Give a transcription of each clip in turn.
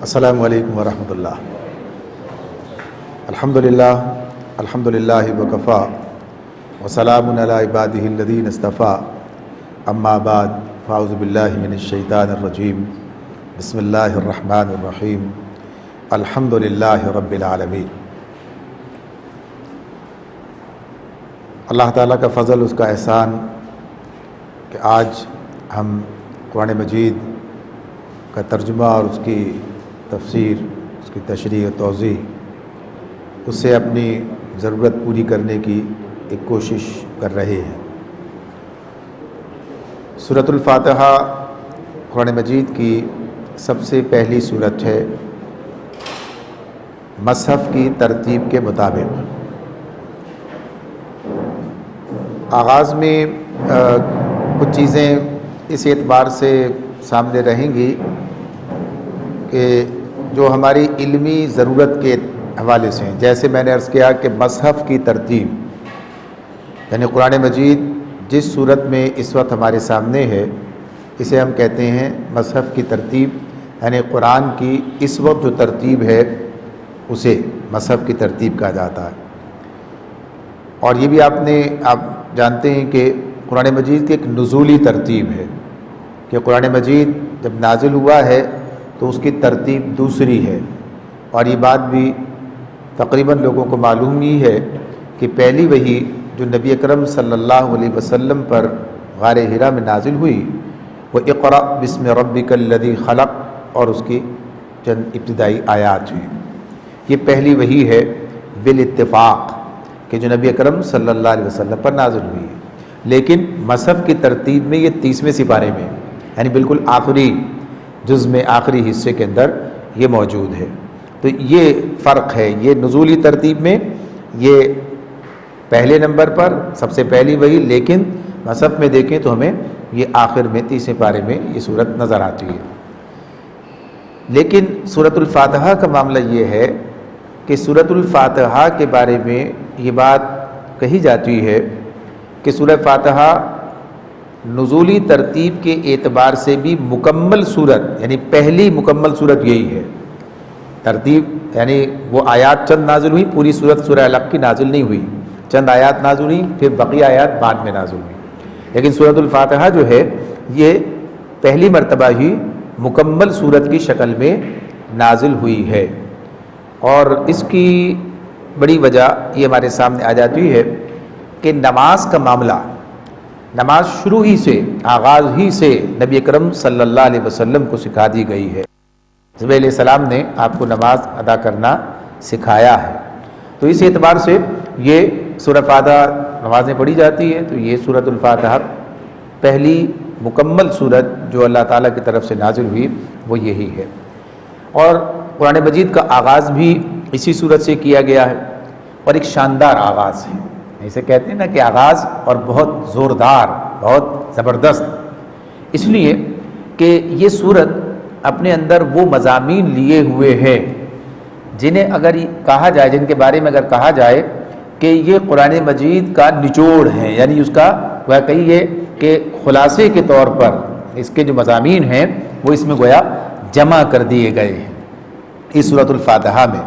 السلام علیکم ورحمۃ اللہ۔ الحمد للہ وکفا وسلام علی عبادہ الذین اصطفیٰ، اما بعد فاعوذ باللہ من الشیطان الرجیم، بسم اللہ الرحمن الرحیم، الحمد للہ رب العالمین۔ اللہ تعالیٰ کا فضل، اس کا احسان کہ آج ہم قرآن مجید کا ترجمہ اور اس کی تفسیر، اس کی تشریح و توضیح، اس سے اپنی ضرورت پوری کرنے کی ایک کوشش کر رہے ہیں۔ سورۃ الفاتحہ قرآن مجید کی سب سے پہلی سورت ہے مصحف کی ترتیب کے مطابق۔ آغاز میں کچھ چیزیں اس اعتبار سے سامنے رہیں گی کہ جو ہماری علمی ضرورت کے حوالے سے ہیں، جیسے میں نے عرض کیا کہ مصحف کی ترتیب، یعنی قرآن مجید جس صورت میں اس وقت ہمارے سامنے ہے اسے ہم کہتے ہیں مصحف کی ترتیب، یعنی قرآن کی اس وقت جو ترتیب ہے اسے مصحف کی ترتیب کہا جاتا ہے۔ اور یہ بھی آپ جانتے ہیں کہ قرآن مجید کی ایک نزولی ترتیب ہے کہ قرآن مجید جب نازل ہوا ہے تو اس کی ترتیب دوسری ہے، اور یہ بات بھی تقریباً لوگوں کو معلوم ہی ہے کہ پہلی وحی جو نبی اکرم صلی اللہ علیہ وسلم پر غار حرا میں نازل ہوئی وہ اقرأ بسم ربک الذی خلق اور اس کی چند ابتدائی آیات ہوئی۔ یہ پہلی وحی ہے بالاتفاق کہ جو نبی اکرم صلی اللہ علیہ وسلم پر نازل ہوئی ہے، لیکن مصحف کی ترتیب میں یہ 30ویں سپارے میں، یعنی بالکل آخری جز میں، آخری حصے کے اندر یہ موجود ہے۔ تو یہ فرق ہے، یہ نزولی ترتیب میں یہ پہلے نمبر پر سب سے پہلی وحی، لیکن مصحف میں دیکھیں تو ہمیں یہ آخر میں 30ویں پارے میں یہ صورت نظر آتی ہے۔ لیکن سورۃ الفاتحہ کا معاملہ یہ ہے کہ سورۃ الفاتحہ کے بارے میں یہ بات کہی جاتی ہے کہ سورہ فاتحہ نزولی ترتیب کے اعتبار سے بھی مکمل صورت، یعنی پہلی مکمل صورت یہی ہے۔ ترتیب یعنی وہ آیات چند نازل ہوئی، پوری صورت سورہ علق کی نازل نہیں ہوئی، چند آیات نازل ہوئی، پھر بقیہ آیات بعد میں نازل ہوئی، لیکن سورۃ الفاتحہ جو ہے یہ پہلی مرتبہ ہی مکمل صورت کی شکل میں نازل ہوئی ہے۔ اور اس کی بڑی وجہ یہ ہمارے سامنے آ جاتی ہے کہ نماز کا معاملہ، نماز شروع ہی سے، آغاز ہی سے نبی اکرم صلی اللہ علیہ وسلم کو سکھا دی گئی ہے۔ جبرائیل علیہ السلام نے آپ کو نماز ادا کرنا سکھایا ہے، تو اس اعتبار سے یہ سورہ فاتحہ نمازیں پڑھی جاتی ہے، تو یہ سورۃ الفاتحہ پہلی مکمل صورت جو اللہ تعالیٰ کی طرف سے نازل ہوئی وہ یہی ہے۔ اور قرآن مجید کا آغاز بھی اسی صورت سے کیا گیا ہے، اور ایک شاندار آغاز ہے، اسے کہتے ہیں نا کہ آغاز اور بہت زوردار، بہت زبردست، اس لیے کہ یہ صورت اپنے اندر وہ مضامین لیے ہوئے ہے جنہیں اگر کہا جائے، جن کے بارے میں اگر کہا جائے کہ یہ قرآن مجید کا نچوڑ ہے، یعنی اس کا وہ کہیے کہ خلاصے کے طور پر اس کے جو مضامین ہیں وہ اس میں گویا جمع کر دیے گئے ہیں اس سورۃ الفاتحہ میں۔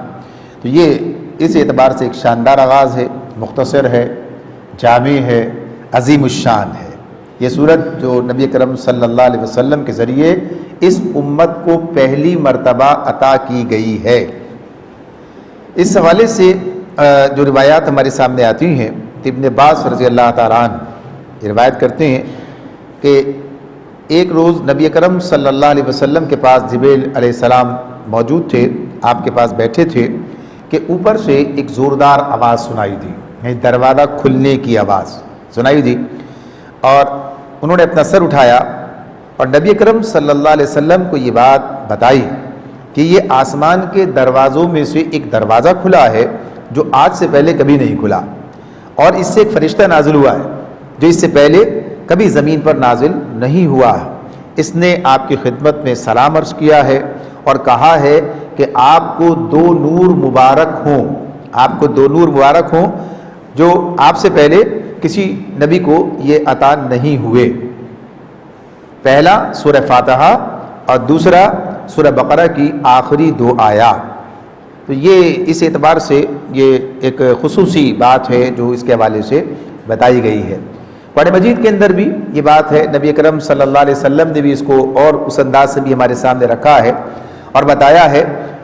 تو یہ اس اعتبار سے ایک شاندار آغاز ہے، مختصر ہے، جامع ہے، عظیم الشان ہے۔ یہ سورت جو نبی کرم صلی اللہ علیہ وسلم کے ذریعے اس امت کو پہلی مرتبہ عطا کی گئی ہے۔ اس حوالے سے جو روایات ہمارے سامنے آتی ہیں، ابن عباس رضی اللہ تعالیٰ عنہ یہ روایت کرتے ہیں کہ ایک روز نبی کرم صلی اللہ علیہ وسلم کے پاس جبرائیل علیہ السلام موجود تھے، آپ کے پاس بیٹھے تھے کہ اوپر سے ایک زوردار آواز سنائی دی، یعنی دروازہ کھلنے کی آواز سنائی دی، اور انہوں نے اپنا سر اٹھایا اور نبی اکرم صلی اللہ علیہ وسلم کو یہ بات بتائی کہ یہ آسمان کے دروازوں میں سے ایک دروازہ کھلا ہے جو آج سے پہلے کبھی نہیں کھلا، اور اس سے ایک فرشتہ نازل ہوا ہے جو اس سے پہلے کبھی زمین پر نازل نہیں ہوا ہے۔ اس نے آپ کی خدمت میں سلام عرض کیا ہے اور کہا ہے کہ آپ کو دو نور مبارک ہوں، آپ کو دو نور مبارک ہوں جو آپ سے پہلے کسی نبی کو یہ عطا نہیں ہوئے۔ پہلا سورہ فاتحہ اور دوسرا سورہ بقرہ کی آخری 2 آیات۔ تو یہ اس اعتبار سے یہ ایک خصوصی بات ہے جو اس کے حوالے سے بتائی گئی ہے۔ قرآن مجید کے اندر بھی یہ بات ہے، نبی اکرم صلی اللہ علیہ وسلم نے بھی اس کو اور اس انداز سے بھی ہمارے سامنے رکھا ہے اور بتایا ہے،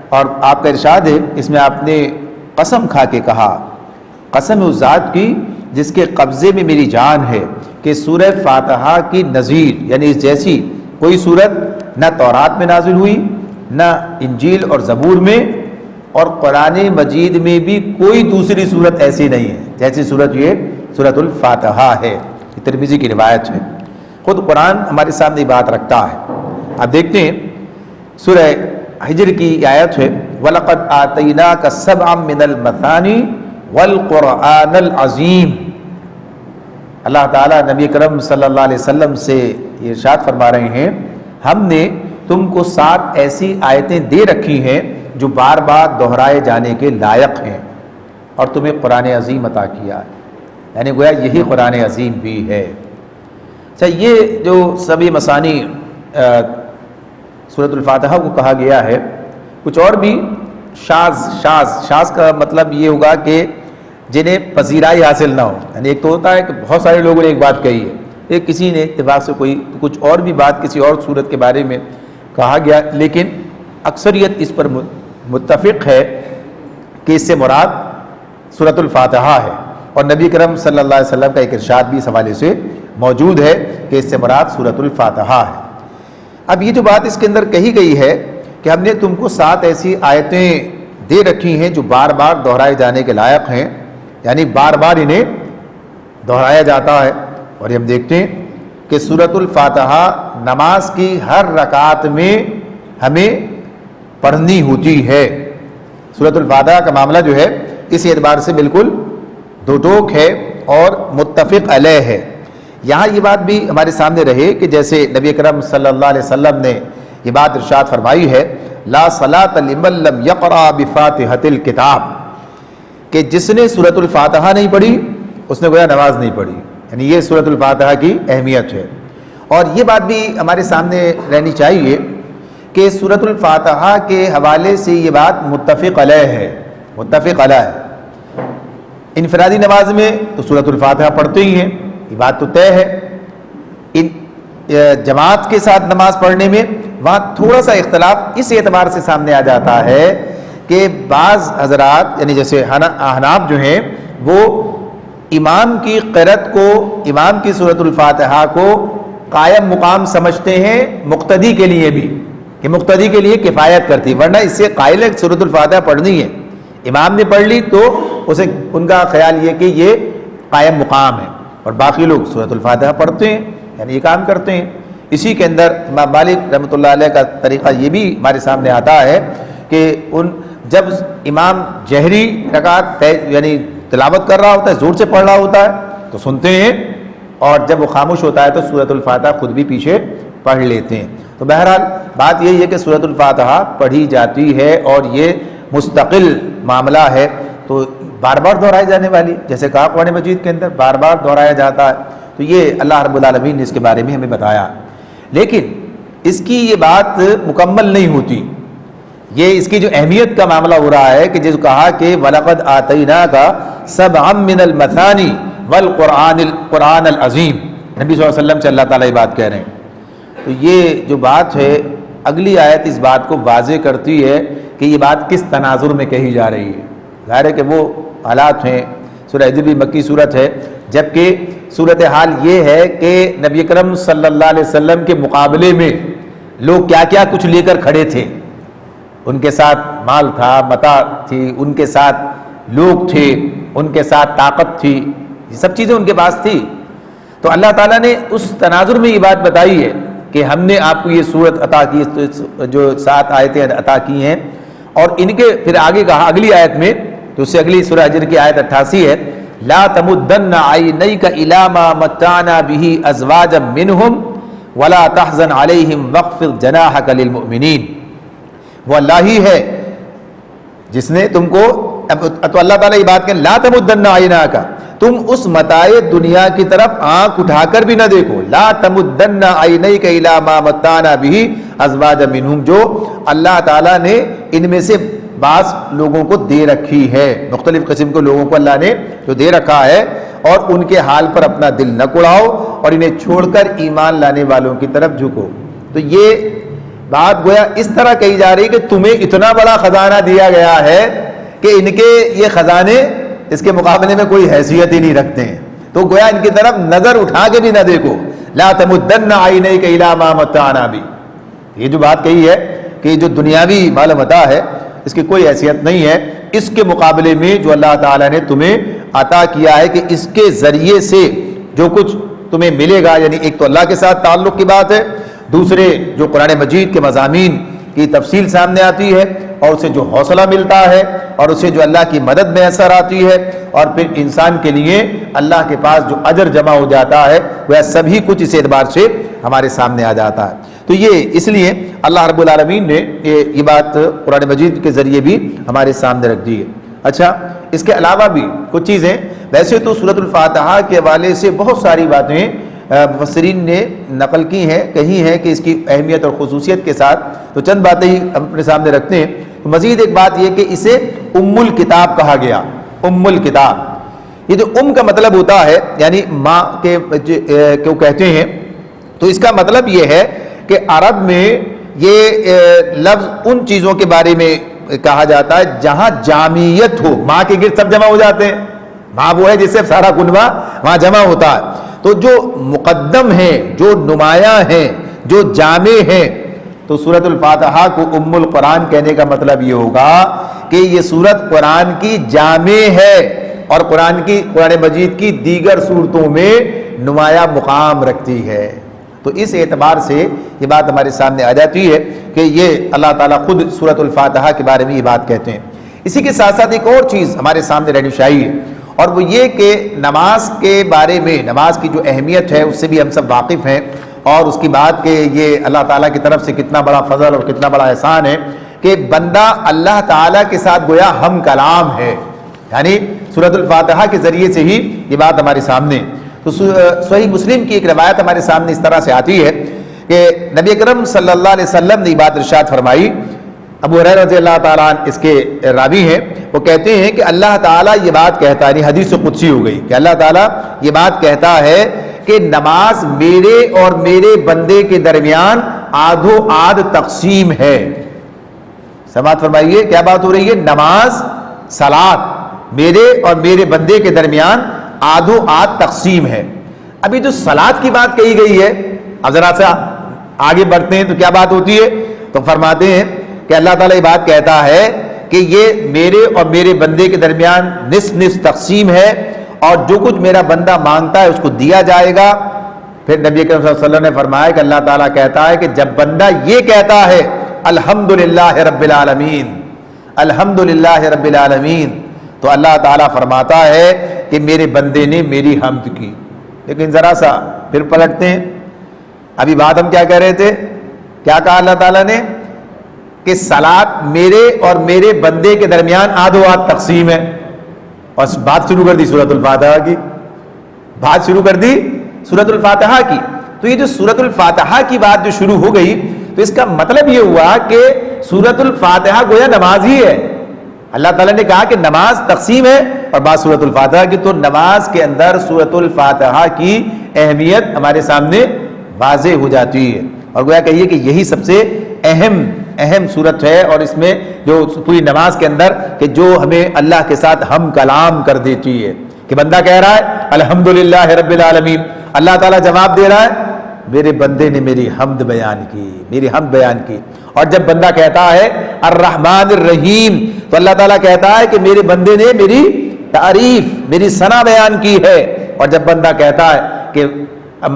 اور آپ کا ارشاد ہے اس میں آپ نے قسم کھا کے کہا، قسم اس ذات کی جس کے قبضے میں میری جان ہے، کہ سورہ فاتحہ کی نظیر یعنی اس جیسی کوئی صورت نہ تورات میں نازل ہوئی، نہ انجیل اور زبور میں، اور قرآن مجید میں بھی کوئی دوسری صورت ایسی نہیں ہے جیسی صورت یہ سورۃ الفاتحہ ہے۔ یہ ترمذی کی روایت ہے، خود قرآن ہمارے سامنے بات رکھتا ہے۔ اب دیکھتے ہیں سورہ حجر کی آیت ہے، وَلَقَدْ آتَيْنَاكَ سَبْعًا مِّنَ الْمَثَانِي وَالْقُرْآنَ الْعَظِيمِ۔ اللہ تعالیٰ نبی کرم صلی اللہ علیہ وسلم سے یہ ارشاد فرما رہے ہیں، ہم نے تم کو 7 ایسی آیتیں دے رکھی ہیں جو بار بار دہرائے جانے کے لائق ہیں، اور تمہیں قرآن عظیم عطا کیا ہے، یعنی گویا یہی قرآن عظیم بھی ہے۔ اچھا، یہ جو سبھی مثانی سورۃ الفاتحہ کو کہا گیا ہے، کچھ اور بھی شاذ کا مطلب یہ ہوگا کہ جنہیں پذیرائی حاصل نہ ہو، یعنی ایک تو ہوتا ہے کہ بہت سارے لوگوں نے ایک بات کہی ہے، ایک کسی نے اتفاق سے کوئی کچھ اور بھی بات کسی اور صورت کے بارے میں کہا گیا، لیکن اکثریت اس پر متفق ہے کہ اس سے مراد سورۃ الفاتحہ ہے، اور نبی کرم صلی اللہ علیہ وسلم کا ایک ارشاد بھی اس حوالے سے موجود ہے کہ اس سے مراد سورۃ الفاتحہ ہے۔ اب یہ جو بات اس کے اندر کہی گئی ہے کہ ہم نے تم کو 7 ایسی آیتیں دے رکھی ہیں جو بار بار دہرائے جانے کے لائق ہیں، یعنی بار بار انہیں دہرایا جاتا ہے، اور ہم دیکھتے ہیں کہ سورۃ الفاتحہ نماز کی ہر رکعت میں ہمیں پڑھنی ہوتی ہے۔ سورۃ الفاتحہ کا معاملہ جو ہے اس اعتبار سے بالکل دو ٹوک ہے اور متفق علیہ ہے۔ یہاں یہ بات بھی ہمارے سامنے رہے کہ جیسے نبی اکرم صلی اللہ علیہ وسلم نے یہ بات ارشاد فرمائی ہے، لا صلاۃ لمن لم یقرأ بفاتحۃ الکتاب، کہ جس نے سورۃ الفاتحہ نہیں پڑھی اس نے گویا نماز نہیں پڑھی، یعنی یہ سورۃ الفاتحہ کی اہمیت ہے۔ اور یہ بات بھی ہمارے سامنے رہنی چاہیے کہ سورۃ الفاتحہ کے حوالے سے یہ بات متفق علیہ ہے، متفق علیہ ہے۔ انفرادی نماز میں تو سورۃ الفاتحہ پڑھتے ہی ہیں، یہ بات تو طے ہے۔ جماعت کے ساتھ نماز پڑھنے میں وہاں تھوڑا سا اختلاف اس اعتبار سے سامنے آ جاتا ہے کہ بعض حضرات یعنی جیسے احناف جو ہیں وہ امام کی قرأت کو، امام کی سورۃ الفاتحہ کو قائم مقام سمجھتے ہیں مقتدی کے لیے بھی، کہ مقتدی کے لیے کفایت کرتی، ورنہ اس سے قائل ہے سورۃ الفاتحہ پڑھنی ہے، امام نے پڑھ لی تو اسے ان کا خیال یہ کہ یہ قائم مقام ہے، اور باقی لوگ سورۃ الفاتحہ پڑھتے ہیں، یعنی یہ کام کرتے ہیں۔ اسی کے اندر امام مالک رحمۃ اللہ علیہ کا طریقہ یہ بھی ہمارے سامنے آتا ہے کہ جب امام جہری رکعت یعنی تلاوت کر رہا ہوتا ہے، زور سے پڑھ رہا ہوتا ہے تو سنتے ہیں، اور جب وہ خاموش ہوتا ہے تو سورۃ الفاتحہ خود بھی پیچھے پڑھ لیتے ہیں۔ تو بہرحال بات یہی ہے کہ سورۃ الفاتحہ پڑھی جاتی ہے اور یہ مستقل معاملہ ہے، تو بار بار دہرائی جانے والی، جیسے کہا قرآن مجید کے اندر بار بار دہرایا جاتا ہے، تو یہ اللہ رب العالمین نے اس کے بارے میں ہمیں بتایا، لیکن اس کی یہ بات مکمل نہیں ہوتی، یہ اس کی جو اہمیت کا معاملہ ہو رہا ہے کہ جس کہا کہ وَلَقَدْ آتَيْنَاكَ سَبْعًا مِّنَ الْمَثَانِي وَالْقُرْآنِ الْعَظِيمِ، نبی صلی اللہ علیہ وسلم سے اللہ تعالیٰ یہ بات کہہ رہے ہیں۔ تو یہ جو بات ہے اگلی آیت اس بات کو واضح کرتی ہے کہ یہ بات کس تناظر میں کہی جا رہی ہے۔ ظاہر ہے کہ وہ حالات ہیں، سورہ حجر بھی مکی صورت ہے، جبکہ صورتحال یہ ہے کہ نبی اکرم صلی اللہ علیہ وسلم کے مقابلے میں لوگ کیا کیا کچھ لے کر کھڑے تھے، ان کے ساتھ مال تھا، متاع تھی، ان کے ساتھ لوگ تھے، ان کے ساتھ طاقت تھی، یہ سب چیزیں ان کے پاس تھی۔ تو اللہ تعالیٰ نے اس تناظر میں یہ بات بتائی ہے کہ ہم نے آپ کو یہ صورت عطا کی، جو 7 آیتیں عطا کی ہیں، اور ان کے پھر آگے کہا اگلی آیت میں، تو اس سے اگلی سورہ حجر کی آیت 88 ہے، لا تمدن عینیک الی ما متعنا به ازواجا منہم ولا تحزن علیہم واخفض جناحک للمؤمنین۔ وہ اللہ ہی ہے جس نے تم کو، تو اللہ تعالیٰ یہ بات کہ لا تمدن عیناک، تم اس متاع دنیا کی طرف آنکھ اٹھا کر بھی نہ دیکھو، لا تمدن عینیک الی ما متعنا به ازواجا منہم، جو اللہ تعالیٰ نے ان میں سے بعض لوگوں کو دے رکھی ہے، مختلف قسم کے لوگوں کو اللہ نے جو دے رکھا ہے، اور ان کے حال پر اپنا دل نہ کڑاؤ اور انہیں چھوڑ کر ایمان لانے والوں کی طرف جھکو۔ تو یہ بات گویا اس طرح کہی جا رہی کہ تمہیں اتنا بڑا خزانہ دیا گیا ہے کہ ان کے یہ خزانے اس کے مقابلے میں کوئی حیثیت ہی نہیں رکھتے ہیں، تو گویا ان کی طرف نظر اٹھا کے بھی نہ دیکھو۔ لا تمدن عینیک الی ما متعنا بہ، یہ جو بات کہی ہے کہ جو دنیاوی مال و متاع ہے اس کی کوئی حیثیت نہیں ہے اس کے مقابلے میں جو اللہ تعالیٰ نے تمہیں عطا کیا ہے، کہ اس کے ذریعے سے جو کچھ تمہیں ملے گا، یعنی ایک تو اللہ کے ساتھ تعلق کی بات ہے، دوسرے جو قرآن مجید کے مضامین کی تفصیل سامنے آتی ہے، اور اسے جو حوصلہ ملتا ہے، اور اسے جو اللہ کی مدد میسر آتی ہے، اور پھر انسان کے لیے اللہ کے پاس جو اجر جمع ہو جاتا ہے، وہ سبھی کچھ اس اعتبار سے ہمارے سامنے آ جاتا ہے۔ تو یہ اس لیے اللہ رب العالمین نے یہ بات قرآن مجید کے ذریعے بھی ہمارے سامنے رکھ دی ہے۔ اچھا، اس کے علاوہ بھی کچھ چیزیں، ویسے تو سورۃ الفاتحہ کے حوالے سے بہت ساری باتیں مفسرین نے نقل کی ہیں، کہی ہیں کہ اس کی اہمیت اور خصوصیت کے ساتھ، تو چند باتیں ہی اپنے سامنے رکھتے ہیں۔ مزید ایک بات یہ کہ اسے ام الکتاب کہا گیا، ام الکتاب۔ یہ جو ام کا مطلب ہوتا ہے یعنی ماں کے کو کہتے ہیں، تو اس کا مطلب یہ ہے کہ عرب میں یہ لفظ ان چیزوں کے بارے میں کہا جاتا ہے جہاں جامعیت ہو، ماں کے گرد سب جمع ہو جاتے ہیں، ماں وہ ہے جس سے سارا کنبہ وہاں جمع ہوتا ہے، تو جو مقدم ہیں، جو نمایاں ہیں، جو جامع ہیں، تو سورۃ الفاتحہ کو ام القرآن کہنے کا مطلب یہ ہوگا کہ یہ سورت قرآن کی جامع ہے اور قرآن مجید کی دیگر صورتوں میں نمایاں مقام رکھتی ہے۔ تو اس اعتبار سے یہ بات ہمارے سامنے آ جاتی ہے کہ یہ اللہ تعالیٰ خود سورۃ الفاتحہ کے بارے میں یہ بات کہتے ہیں۔ اسی کے ساتھ ساتھ ایک اور چیز ہمارے سامنے رہنی چاہیے، اور وہ یہ کہ نماز کے بارے میں، نماز کی جو اہمیت ہے اس سے بھی ہم سب واقف ہیں، اور اس کی بات کہ یہ اللہ تعالیٰ کی طرف سے کتنا بڑا فضل اور کتنا بڑا احسان ہے کہ بندہ اللہ تعالیٰ کے ساتھ گویا ہم کلام ہے، یعنی سورۃ الفاتحہ کے ذریعے سے ہی یہ بات ہمارے سامنے۔ تو صحیح مسلم کی ایک روایت ہمارے سامنے اس طرح سے آتی ہے کہ نبی اکرم صلی اللہ علیہ وسلم نے یہ بات ارشاد فرمائی، ابو ہریرہ رضی اللہ تعالیٰ عنہ اس کے راوی ہیں، وہ کہتے ہیں کہ اللہ تعالیٰ یہ بات کہتا ہے، یعنی حدیث قدسی ہو گئی کہ اللہ تعالیٰ یہ بات کہتا ہے کہ نماز میرے اور میرے بندے کے درمیان آدھو آدھ تقسیم ہے۔ سماعت فرمائیے، کیا بات ہو رہی ہے؟ نماز، صلاۃ میرے اور میرے بندے کے درمیان آدھو آدھ تقسیم ہے۔ ابھی جو صلاۃ کی بات کہی گئی ہے، اب ذرا سا آگے بڑھتے ہیں تو کیا بات ہوتی ہے؟ تو فرماتے ہیں کہ اللہ تعالیٰ یہ بات کہتا ہے کہ یہ میرے اور میرے بندے کے درمیان نصف نصف تقسیم ہے، اور جو کچھ میرا بندہ مانگتا ہے اس کو دیا جائے گا۔ پھر نبی کریم صلی اللہ علیہ وسلم نے فرمایا کہ اللہ تعالیٰ کہتا ہے کہ جب بندہ یہ کہتا ہے الحمدللہ رب العالمین، الحمدللہ رب العالمین، تو اللہ تعالیٰ فرماتا ہے کہ میرے بندے نے میری حمد کی۔ لیکن ذرا سا پھر پلٹتے ہیں، ابھی بات ہم کیا کہہ رہے تھے؟ کیا کہا اللہ تعالیٰ نے؟ کہ صلاۃ میرے اور میرے بندے کے درمیان آدھو آدھ تقسیم ہے، اور بات شروع کر دی سورۃ الفاتحہ کی، بات شروع کر دی سورۃ الفاتحہ کی۔ تو یہ جو سورۃ الفاتحہ کی بات جو شروع ہو گئی، تو اس کا مطلب یہ ہوا کہ سورۃ الفاتحہ گویا نماز ہی ہے۔ اللہ تعالیٰ نے کہا کہ نماز تقسیم ہے اور بات سورۃ الفاتحہ کی، تو نماز کے اندر سورۃ الفاتحہ کی اہمیت ہمارے سامنے واضح ہو جاتی ہے، اور گویا کہیے کہ یہی سب سے اہم صورت ہے، اور اس میں جو پوری نماز کے اندر کہ جو ہمیں اللہ کے ساتھ ہم کلام کر دیتی ہے، کہ بندہ کہہ رہا ہے الحمدللہ رب العالمین، اللہ تعالیٰ جواب دے رہا ہے میرے بندے نے میری حمد بیان کی، میری حمد بیان کی۔ اور جب بندہ کہتا ہے الرحمن الرحیم، تو اللہ تعالیٰ کہتا ہے کہ میرے بندے نے میری تعریف، میری ثنا بیان کی ہے۔ اور جب بندہ کہتا ہے کہ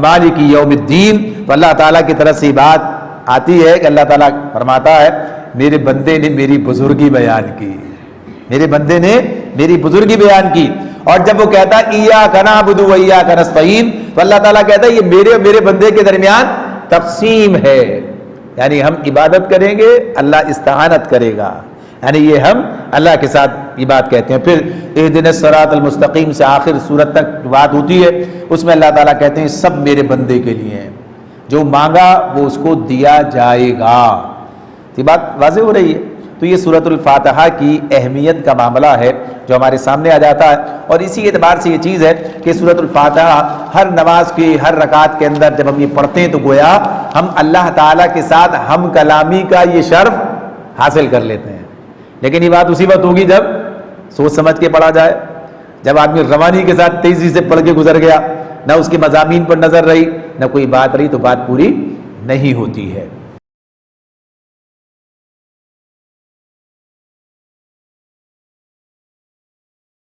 مالک یوم الدین، تو اللہ تعالیٰ کی طرف سے بات آتی ہے کہ اللہ تعالیٰ فرماتا ہے میرے بندے نے میری بزرگی بیان کی، میرے بندے نے میری بزرگی بیان کی۔ اور جب وہ کہتا ہے ایاک نعبد و ایاک نستعین، تو اللہ تعالیٰ کہتا ہے یہ میرے اور میرے بندے کے درمیان تقسیم ہے، یعنی ہم عبادت کریں گے، اللہ استعانت کرے گا، یعنی یہ ہم اللہ کے ساتھ یہ بات کہتے ہیں۔ پھر اہدنا الصراط المستقیم سے آخر سورت تک بات ہوتی ہے، اس میں اللہ تعالیٰ کہتے ہیں سب میرے بندے کے لیے ہیں، جو مانگا وہ اس کو دیا جائے گا۔ یہ بات واضح ہو رہی ہے۔ تو یہ سورۃ الفاتحہ کی اہمیت کا معاملہ ہے جو ہمارے سامنے آ جاتا ہے، اور اسی اعتبار سے یہ چیز ہے کہ سورۃ الفاتحہ ہر نماز کی ہر رکعت کے اندر جب ہم یہ پڑھتے ہیں تو گویا ہم اللہ تعالیٰ کے ساتھ ہم کلامی کا یہ شرف حاصل کر لیتے ہیں۔ لیکن یہ بات اسی وقت ہوگی جب سوچ سمجھ کے پڑھا جائے، جب آدمی روانی کے ساتھ تیزی سے پڑھ کے گزر گیا، نہ اس کے مضامین پر نظر رہی، نہ کوئی بات رہی، تو بات پوری نہیں ہوتی ہے۔